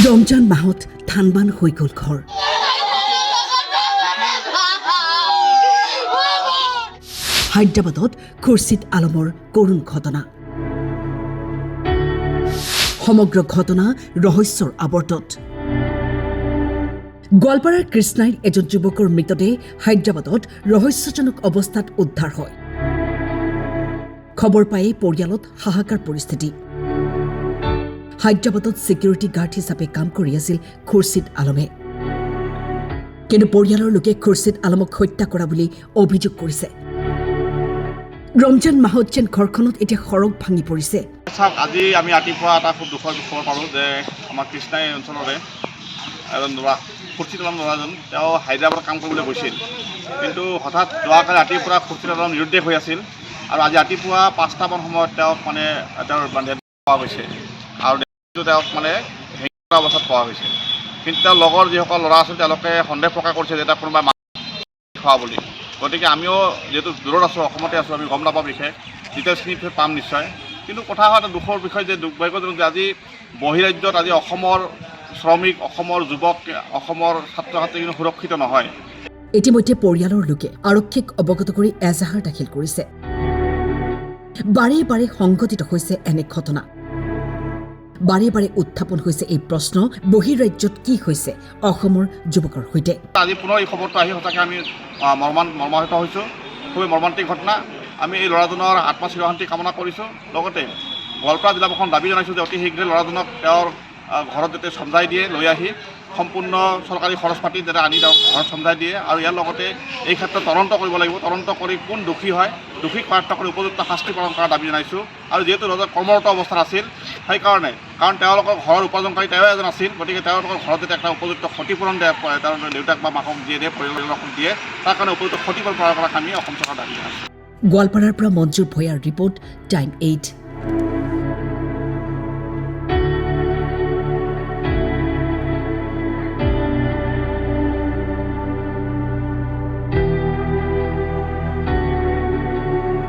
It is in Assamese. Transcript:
ৰমজান মাহত থানবান হৈ গ'ল ঘৰ। হায়দৰাবাদত খুৰছিদ আলমৰ কৰুণ ঘটনা। সমগ্ৰ ঘটনা ৰহস্যৰ আৱৰ্তত। গোৱালপাৰাৰ কৃষ্ণাইৰ এজন যুৱকৰ মৃতদেহ হায়দৰাবাদত ৰহস্যজনক অৱস্থাত উদ্ধাৰ হয়। খবৰ পায়েই পৰিয়ালত হাহাকাৰ পৰিস্থিতি। হায়দৰাবাদত ছিকিউৰিটি গাৰ্ড হিচাপে কাম কৰি আছিল খুৰছিদ আলমে। কিন্তু পৰিয়ালৰ লোকে খুৰছিদ আলমক হত্যা কৰা বুলি অভিযোগ কৰিছে। ৰমজান মাহত যেন ঘৰখনত এতিয়া সৰগ ভাঙি পৰিছে। আজি আমি ৰাতিপুৱা এটা খুব দুখৰ খবৰ পালোঁ যে আমাৰ কৃষ্ণাই অঞ্চলৰে এজন ল'ৰা খুৰছিদ আলম ল'ৰাজন তেওঁ হায়দৰাবাদত কাম কৰিবলৈ গৈছিল। কিন্তু হঠাৎ যোৱাকালি ৰাতিৰ পৰা খুৰছিদ আলম নিৰুদ্দেশ হৈ আছিল আৰু আজি ৰাতিপুৱা 5টামান সময়ত তেওঁক তেওঁৰ পোৱা গৈছে আৰু তেওঁক হেৰি অৱস্থাত পোৱা গৈছে। কিন্তু তেওঁৰ লগৰ যিসকল ল'ৰা আছিল তেওঁলোকে সন্দেহ প্ৰকাশ কৰিছে যে এটা কোনোবাই খোৱা বুলি। গতিকে আমিও যিহেতু দূৰত আছোঁ, অসমতে আছোঁ, আমি গম নাপাওঁ বিশেষ ডিটেইলছখিনি পাম নিশ্চয়। কিন্তু কথা হয় এটা দুখৰ বিষয় যে দুৰ্ভাগ্যজনক যে আজি বহিৰাজ্যত আজি অসমৰ শ্ৰমিক, অসমৰ যুৱক, অসমৰ ছাত্ৰ ছাত্ৰী কিন্তু সুৰক্ষিত নহয়। ইতিমধ্যে পৰিয়ালৰ লোকে আৰক্ষীক অৱগত কৰি এজাহাৰ দাখিল কৰিছে। বাৰে বাৰে সংঘটিত হৈছে এনে ঘটনা। বাৰে বাৰে উত্থাপন হৈছে এই প্ৰশ্ন, বহিৰাজ্যত কি হৈছে অসমৰ যুৱকৰ সৈতে। আজি পুনৰ এই খবৰটো আহি সঁচাকৈ আমি মৰ্মাহত হৈছোঁ। খুবেই মৰ্মান্তিক ঘটনা। আমি এই ল'ৰাজনৰ আত্মা চিৰশান্তি কামনা কৰিছোঁ। লগতে গোৱালপাৰা জিলা প্ৰশাসন দাবী জনাইছোঁ যে অতি শীঘ্ৰে ল'ৰাজনক তেওঁৰ ঘৰত যাতে চমজাই দিয়ে, লৈ আহি সম্পূৰ্ণ চৰকাৰী খৰচ পাতি যাতে আনি তেওঁক ঘৰত চমজাই দিয়ে আৰু ইয়াৰ লগতে এই ক্ষেত্ৰত তদন্ত কৰিব লাগিব। তদন্ত কৰি কোন দোষী হয়, দোষীক কাৰ্য কৰি উপযুক্ত শাস্তি প্ৰদান কৰাৰ দাবী জনাইছোঁ। আৰু যিহেতু ল'ৰাজন কৰ্মৰত অৱস্থাত আছিল, সেইকাৰণে কাৰণ তেওঁলোকৰ ঘৰৰ উপাৰ্জনকাৰী তেওঁ এজন আছিল, গতিকে তেওঁলোকৰ ঘৰত যাতে এটা উপযুক্ত ক্ষতিপূৰণ দিয়ে, তেওঁৰ দেউতাক বা মাকক দিয়ে পৰিয়ালক দিয়ে, তাৰ কাৰণে উপযুক্ত ক্ষতিপূৰণ প্ৰদান কৰাক আমি অসম চৰকাৰৰ দাবী জনাইছোঁ। গোৱালপাৰাৰ পৰা মঞ্জুৰ ভয়াৰ ৰিপৰ্ট, টাইম 8।